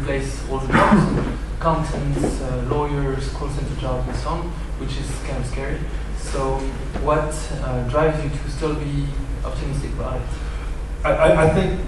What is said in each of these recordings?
replace all the jobs, accountants, lawyers, call center jobs, and so on, which is kind of scary. So, what drives you to still be optimistic about it? I think,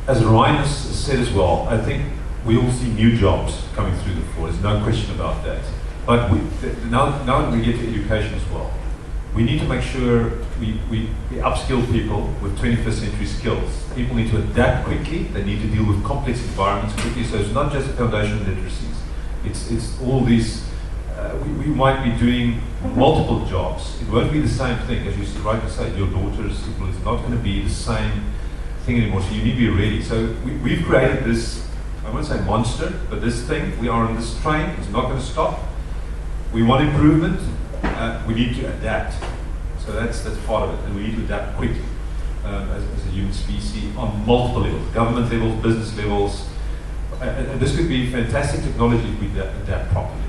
as Ryan has said as well, I think we all see new jobs coming through the floor. There's no question about that. But now that we get to education as well, we need to make sure we upskill people with 21st century skills. People need to adapt quickly. They need to deal with complex environments quickly. So it's not just foundational literacies. It's all these. We might be doing multiple jobs. It won't be the same thing, as you rightly say. Your daughter's school is not going to be the same thing anymore. So you need to be ready. So we've created this. I won't say monster, but this thing. We are on this train. It's not going to stop. We want improvement. We need to adapt. So that's part of it, and we need to adapt quickly as a human species on multiple levels, government levels, business levels. And this could be fantastic technology if we adapt properly.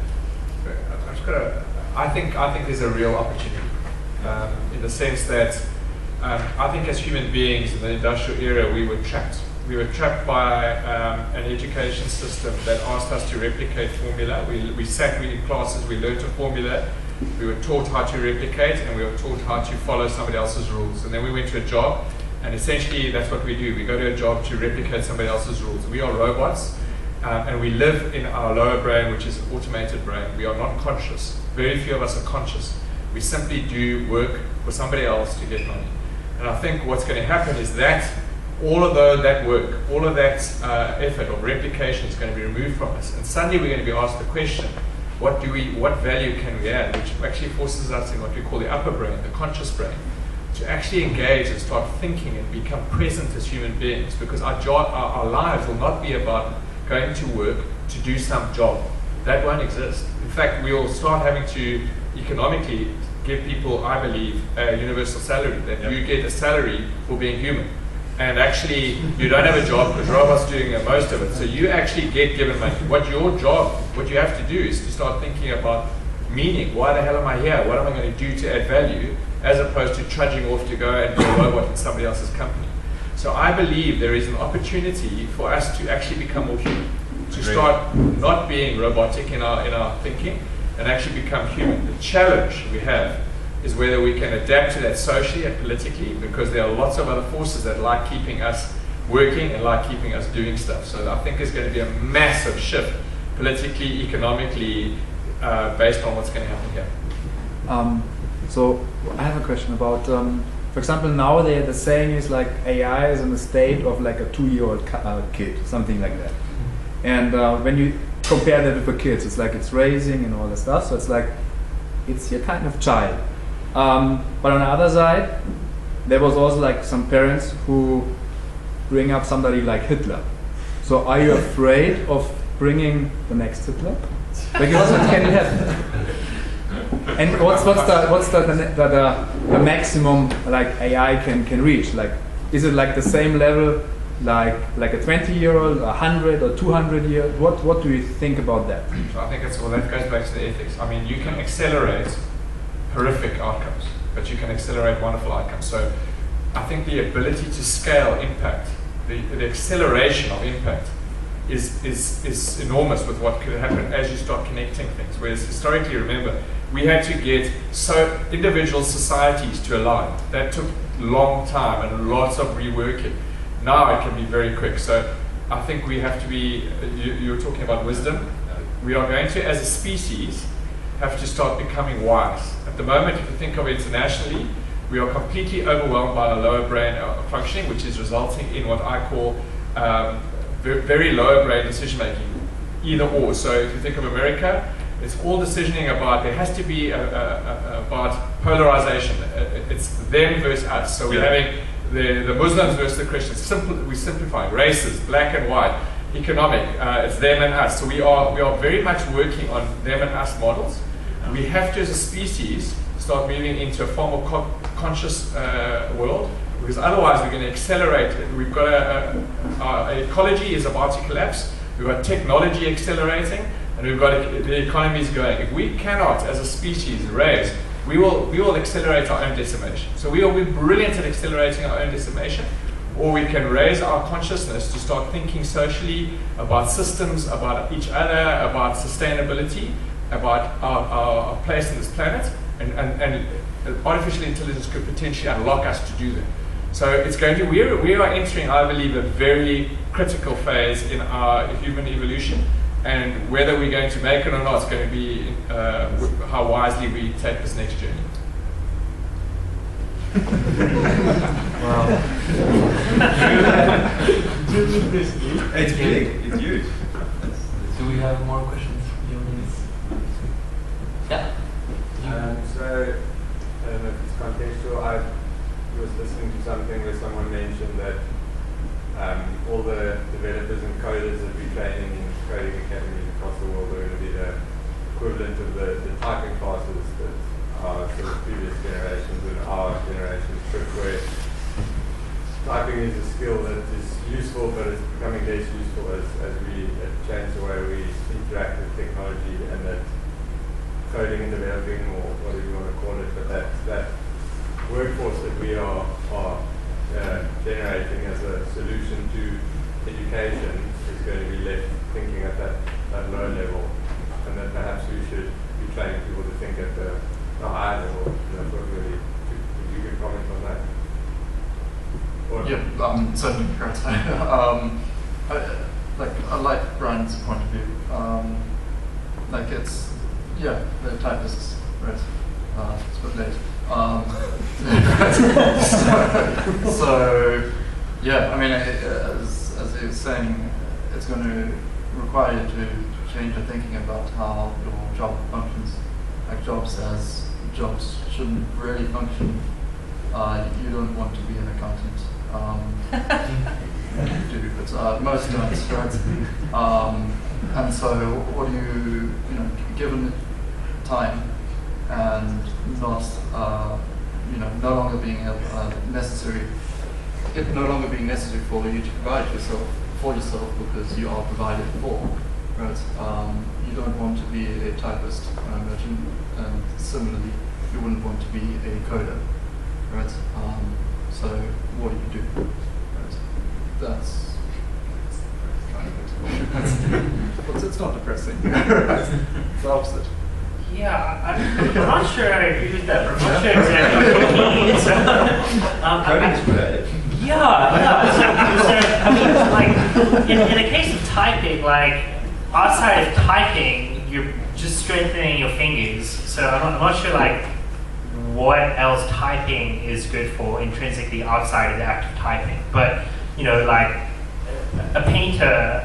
I think there's a real opportunity in the sense that I think as human beings in the industrial era we were trapped. We were trapped by an education system that asked us to replicate formula. We sat in classes, we learned a formula, we were taught how to replicate, and we were taught how to follow somebody else's rules. And then we went to a job, and essentially that's what we do. We go to a job to replicate somebody else's rules. We are robots, and we live in our lower brain, which is an automated brain. We are not conscious. Very few of us are conscious. We simply do work for somebody else to get money. And I think what's going to happen is that all of that work, all of that effort of replication is going to be removed from us. And suddenly we're going to be asked the question, what value can we add? Which actually forces us in what we call the upper brain, the conscious brain, to actually engage and start thinking and become present as human beings. Because our lives will not be about going to work to do some job. That won't exist. In fact, we will start having to economically give people, I believe, a universal salary, that you get a salary for being human. And actually, you don't have a job because robots doing most of it. So you actually get given money. What you have to do is to start thinking about meaning. Why the hell am I here? What am I going to do to add value? As opposed to trudging off to go and be a robot in somebody else's company. So I believe there is an opportunity for us to actually become more human. To start not being robotic in our thinking and actually become human. The challenge we have is whether we can adapt to that socially and politically, because there are lots of other forces that like keeping us working and like keeping us doing stuff. So I think there's going to be a massive shift politically, economically, based on what's going to happen here. So I have a question about, for example, now the saying is like AI is in the state of like a 2-year-old kid, something like that. And when you compare that with the kids, it's like it's raising and all that stuff. So it's like, it's your kind of child. But on the other side, there was also like some parents who bring up somebody like Hitler. So are you afraid of bringing the next Hitler? Because what can happen? And what's the maximum like AI can reach? Like, is it like the same level like a 20-year-old, 100 or 200-year? What do you think about that? So I think that goes back to the ethics. I mean, you can accelerate horrific outcomes, but you can accelerate wonderful outcomes. So I think the ability to scale impact, the acceleration of impact is enormous with what could happen as you start connecting things. Whereas historically, remember, we had to get individual societies to align. That took a long time and lots of reworking. Now it can be very quick. So I think we have to be, you're talking about wisdom. We are going to, as a species, have to start becoming wise. At the moment, if you think of it internationally, we are completely overwhelmed by our lower brain functioning, which is resulting in what I call very lower brain decision making, either or. So if you think of America, it's all decisioning about, there has to be about polarization. It's them versus us. So we're having the Muslims versus the Christians. We simplify races, black and white, economic, it's them and us. So we are very much working on them and us models. We have to, as a species, start moving into a far more conscious world, because otherwise we're going to accelerate. We've got our ecology is about to collapse. We've got technology accelerating, and we've got the economies going. If we cannot, as a species, raise, we will accelerate our own decimation. So we will be brilliant at accelerating our own decimation, or we can raise our consciousness to start thinking socially about systems, about each other, about sustainability, about our place on this planet, and artificial intelligence could potentially unlock us to do that. So it's going to, we are entering, I believe, a very critical phase in our human evolution, and whether we're going to make it or not is going to be how wisely we take this next journey. Wow. It's big, it's huge. Do we have more questions from the audience? Yeah. So, I don't know if it's contextual. I was listening to something where someone mentioned that all the developers and coders that we're training in coding academies across the world are going to be the equivalent of the typing classes that our sort of previous generations and our generations took, where typing is a skill that is useful, but it's becoming less useful as we change the way we interact with technology, and that coding and developing, or whatever you want to call it, but that workforce that we are generating as a solution to education is going to be left thinking at that low level, and that perhaps we should be training people to think at the higher level. That's what really, if you could comment on that. Or Yeah, certainly correct. I like Brian's point of view. The typists, right? It's a bit late. So, yeah, I mean, as he was saying, it's going to require you to change your thinking about how your job functions. Like jobs shouldn't really function. You don't want to be an accountant. You do, but most don't, right? And so, what do you given time and not, no longer being necessary, it no longer being necessary for you to provide for yourself because you are provided for, right? You don't want to be a typist, I imagine, and similarly, you wouldn't want to be a coder, right? So what do you do? Right? That's kind of it. It's not depressing. It's the opposite. Yeah, I'm not sure I agree with that. I'm not sure exactly what you mean. So, in the case of typing, like outside of typing, you're just strengthening your fingers. So I'm not sure like what else typing is good for intrinsically outside of the act of typing. But like a painter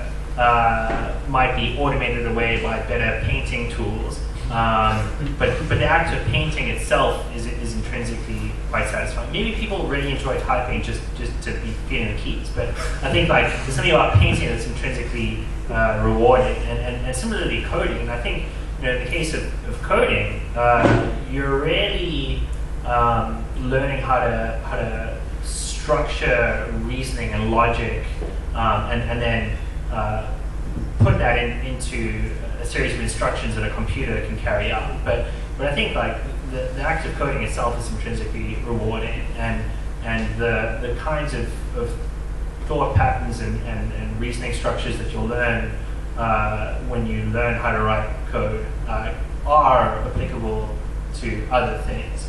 might be automated away by better painting tools. But the act of painting itself is intrinsically quite satisfying. Maybe people really enjoy typing just to be feeling the keys, but I think like there's something about painting that's intrinsically rewarding, and similarly coding. And I think in the case of coding, you're really learning how to structure reasoning and logic, and then put that into a series of instructions that a computer can carry out. But I think like the act of coding itself is intrinsically rewarding, and the kinds of thought patterns and reasoning structures that you'll learn when you learn how to write code are applicable to other things.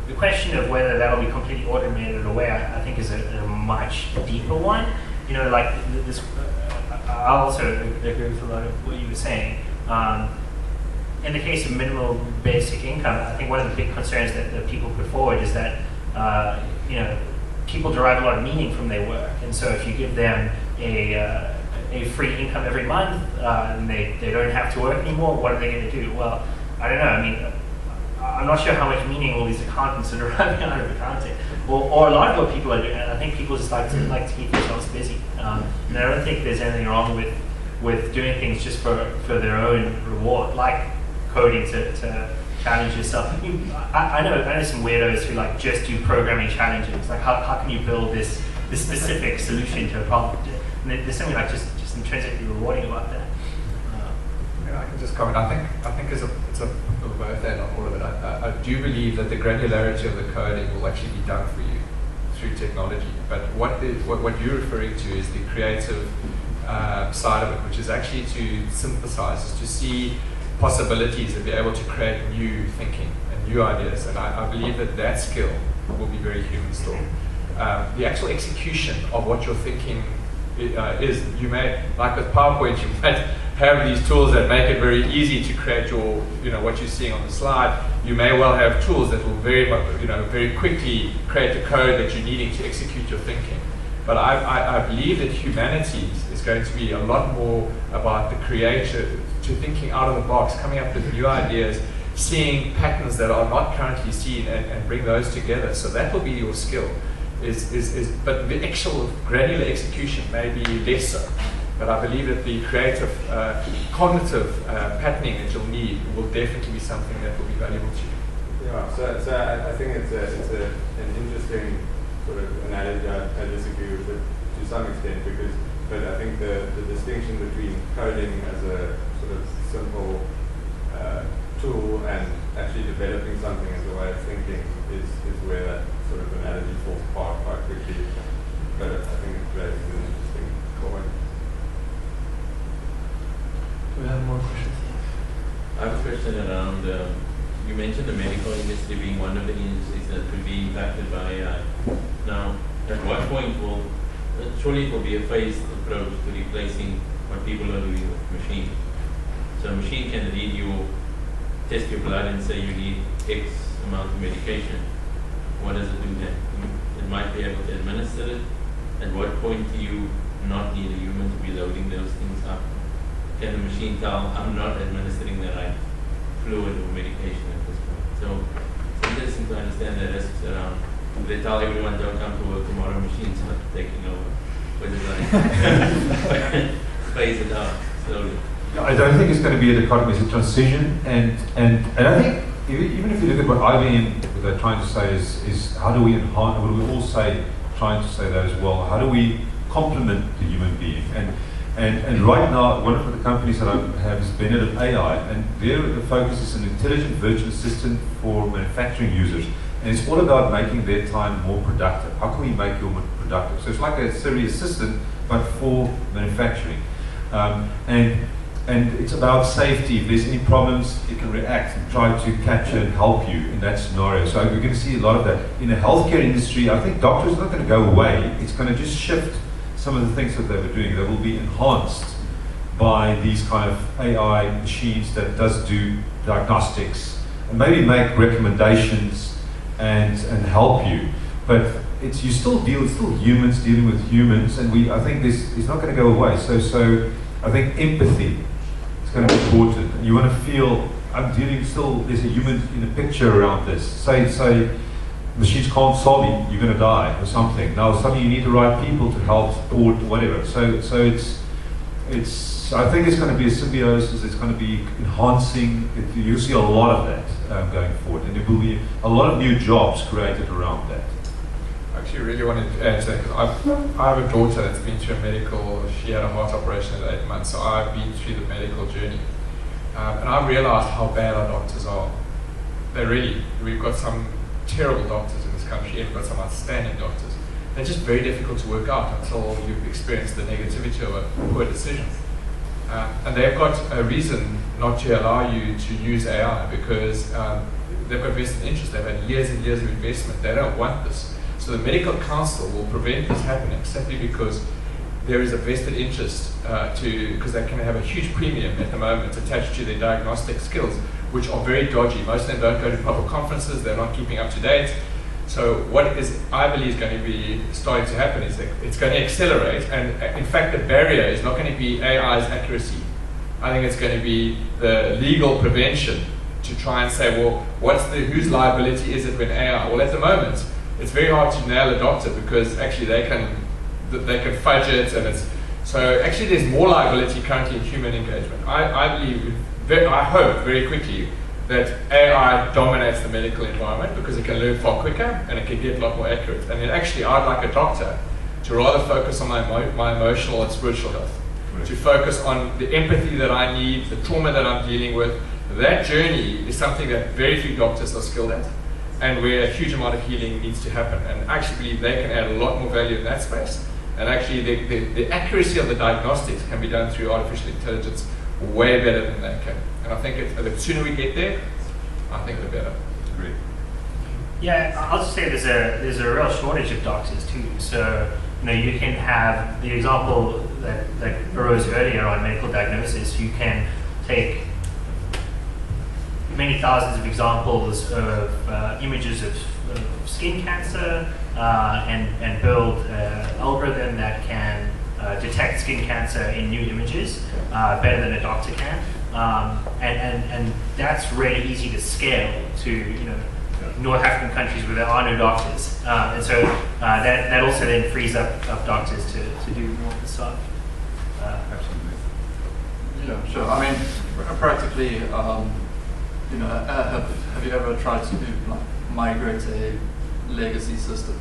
The question of whether that'll be completely automated away, I think is a much deeper one. Like this. I also agree with a lot of what you were saying. In the case of minimal basic income, I think one of the big concerns that people put forward is that people derive a lot of meaning from their work, and so if you give them a free income every month and they don't have to work anymore, what are they going to do? Well, I don't know. I mean, I'm not sure how much meaning all these accountants are deriving out of accounting, or a lot of what people are doing. I think people just like to keep themselves busy. And I don't think there's anything wrong with doing things just for their own reward, like coding to challenge yourself. I know some weirdos who like just do programming challenges. Like how can you build this specific solution to a problem? And there's something like just intrinsically rewarding about that. Yeah, I can just comment. I think it's a both and on all of it. I do believe that the granularity of the coding will actually be done for you through technology. But what you're referring to is the creative side of it, which is actually to synthesize, is to see possibilities and be able to create new thinking and new ideas. And I believe that skill will be very human still. The actual execution of what you're thinking is, you may, like with PowerPoint, you might have these tools that make it very easy to create your, what you're seeing on the slide. You may well have tools that will very quickly create the code that you're needing to execute your thinking. But I believe that humanities is going to be a lot more about the creative, to thinking out of the box, coming up with new ideas, seeing patterns that are not currently seen, and bring those together. So that will be your skill. But the actual granular execution may be less so. But I believe that the creative, cognitive patterning that you'll need will definitely be something that will be valuable to you. Yeah, so I think it's an interesting sort of analogy. I disagree with it to some extent, but I think the distinction between coding as a sort of simple tool and actually developing something as a way of thinking is where that sort of analogy falls apart quite quickly. But I think it raises an interesting point. Do we have more questions? I have a question around, you mentioned the medical industry being one of the industries that could be impacted by AI. Now, at what point surely it will be a phased approach to replacing what people are doing with machines. So a machine can read you, test your blood and say you need X amount of medication. What does it do then? It might be able to administer it. At what point do you not need a human to be loading those things up? Can the machine tell, I'm not administering the right fluid or medication at this point? So it's interesting to understand the risks around. They tell everyone don't come to work tomorrow, machines not taking over. But it's like, phase it out slowly. I don't think it's going to be a dichotomy, it's a transition, and I think even if you look at what IBM, what they're trying to say is how do we enhance, what do we all say, trying to say that as well, how do we complement the human being? And right now, one of the companies that I have is Benedict AI, and there the focus is an intelligent virtual assistant for manufacturing users, and it's all about making their time more productive. How can we make you more productive? So it's like a Siri assistant, but for manufacturing. And it's about safety. If there's any problems, it can react and try to capture and help you in that scenario. So we're going to see a lot of that. In the healthcare industry, I think doctors are not going to go away. It's going to just shift some of the things that they were doing. They will be enhanced by these kind of AI machines that does do diagnostics and maybe make recommendations and help you. But it's still humans dealing with humans, and I think this is not going to go away. So I think empathy is going to be important. And you want to feel, there's a human in the picture around this. Say machines can't solve you, you're going to die or something. Now suddenly you need the right people to help, support, whatever. So I think it's going to be a symbiosis. It's going to be enhancing. You'll see a lot of that going forward, and there will be a lot of new jobs created around that. I actually really wanted to add to that because I have a daughter that's been through a medical. She had a heart operation at 8 months, so I've been through the medical journey, and I realized how bad our doctors are. We've got some terrible doctors in this country, and we've got some outstanding doctors. They're just very difficult to work out until you've experienced the negativity of a poor decision. And they've got a reason not to allow you to use AI because they've got vested interest. They've had years and years of investment. They don't want this. So the medical council will prevent this happening simply because there is a vested interest because they can have a huge premium at the moment attached to their diagnostic skills, which are very dodgy. Most of them don't go to proper conferences. They're not keeping up to date. So what I believe is going to be starting to happen is that it's going to accelerate, and in fact the barrier is not going to be AI's accuracy. I think it's going to be the legal prevention to try and say, well, whose liability is it when AI? Well, at the moment, it's very hard to nail a doctor because actually they can fudge it, and so actually there's more liability currently in human engagement. I believe, I hope very quickly that AI dominates the medical environment because it can learn far quicker and it can get a lot more accurate. And then actually I'd like a doctor to rather focus on my emotional and spiritual health, to focus on the empathy that I need, the trauma that I'm dealing with. That journey is something that very few doctors are skilled at. and where a huge amount of healing needs to happen. And I actually believe they can add a lot more value in that space. And actually, the accuracy of the diagnostics can be done through artificial intelligence way better than they can. And I think the sooner we get there, I think the better. Great. Yeah, I'll just say there's a real shortage of doctors too. So you can have the example that arose earlier on medical diagnosis. You can take many thousands of examples of images of skin cancer and build an algorithm that can detect skin cancer in new images better than a doctor can. And that's really easy to scale to North African countries where there are no doctors. And so that also then frees up doctors to do more of the stuff. Absolutely. Yeah, sure. I mean, practically, have you ever tried to migrate a legacy system?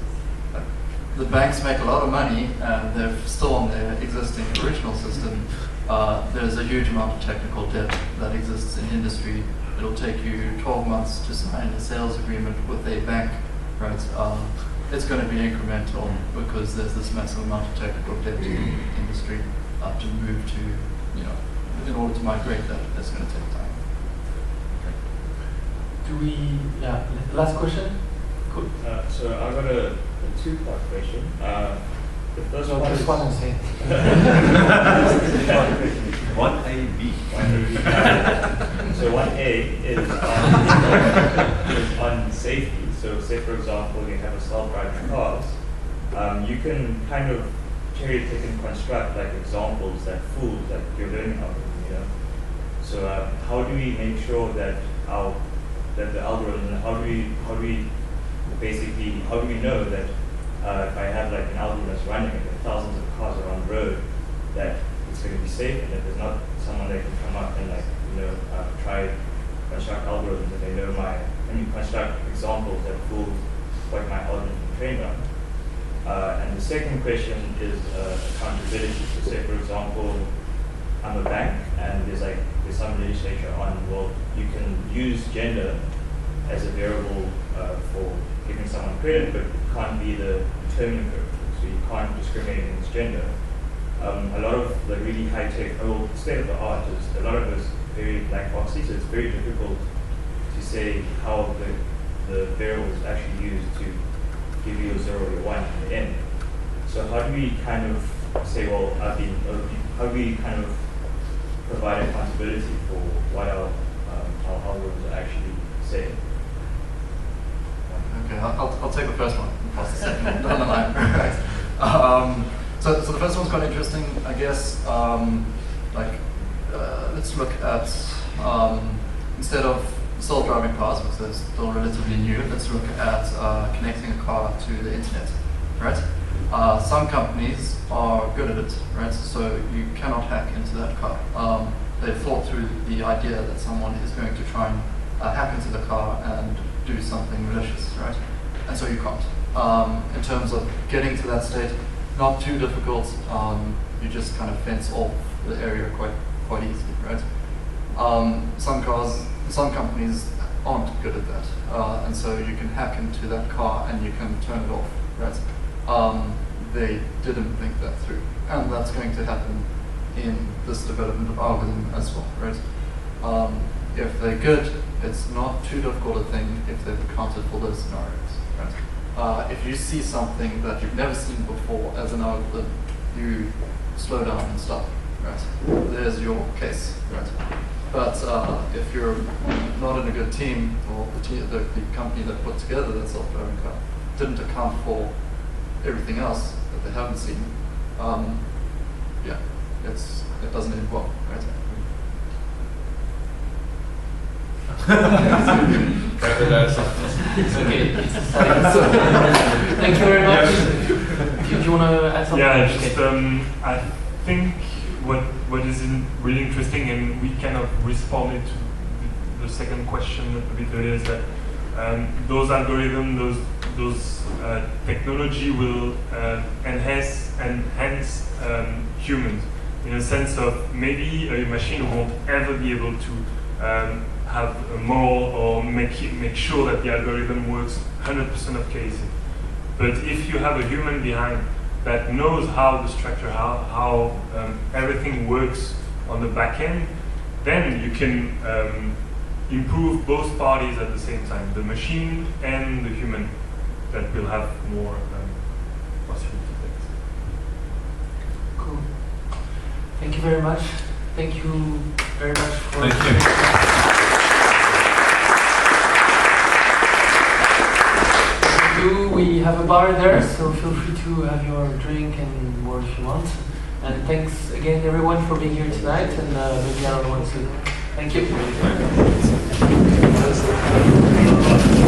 The banks make a lot of money, and they're still on their existing original system. There's a huge amount of technical debt that exists in industry. It'll take you 12 months to sign a sales agreement with a bank, right? It's going to be incremental because there's this massive amount of technical debt in the industry to move to, in order to migrate that, that's going to take time. Last question? Cool. So I've got a two-part question. The first No, one just is one and say. 1AB. So 1A is on safety. So say for example you have a self-driving cars, you can kind of cherry pick and construct like examples that fool that you're learning out of, So how do we make sure that the algorithm, how do we know that if I have like an algorithm that's running and there are thousands of cars around the road, that it's going to be safe, and that there's not someone that can come up and try construct algorithms that they know construct examples that fool what my algorithm is trained on. And the second question is accountability. So say for example, I'm a bank and there's some legislation on, well, you can use gender as a variable for giving someone credit, but it can't be the determining variable. So you can't discriminate against gender. A lot of the really high-tech, state of the art is a lot of it is very black boxy, so it's very difficult to say how the variable is actually used to give you a 0 or a 1 in the end. So how do we kind of say, well, how do we kind of provide accountability for what our algorithms are actually saying? Okay, I'll take the first one and pass the second one down the line. So the first one's quite interesting, I guess. Let's look at, instead of self-driving cars, because they're still relatively new, let's look at connecting a car to the internet, right? Some companies are good at it, right? So you cannot hack into that car. They've thought through the idea that someone is going to try and hack into the car and do something malicious, right? And so you can't. In terms of getting to that state, not too difficult. You just kind of fence off the area quite easily, right? Some companies aren't good at that, and so you can hack into that car and you can turn it off, right? They didn't think that through, and that's going to happen in this development of algorithm as well, right? If they're good, it's not too difficult a thing if they've accounted for those scenarios, right? If you see something that you've never seen before as an algorithm, you slow down and stop, right? There's your case, right? But if you're not in a good team, or the company that put together that self-driving car didn't account for everything else that they haven't seen, it doesn't end well, right? Thank you very much. Do you want to add something? Yeah, just I think what is really interesting, and we kind of responded to the second question a bit earlier, is that those algorithms, those technology will enhance humans in a sense of maybe a machine won't ever be able to have a moral or make sure that the algorithm works 100% of cases. But if you have a human behind that knows how the structure, how everything works on the back end, then you can improve both parties at the same time, the machine and the human, that will have more possibility. Cool. Thank you very much. Thank you very much for. Thank you. We have a bar there, so feel free to have your drink and more if you want. And thanks again, everyone, for being here tonight. And maybe another one soon. Thank you.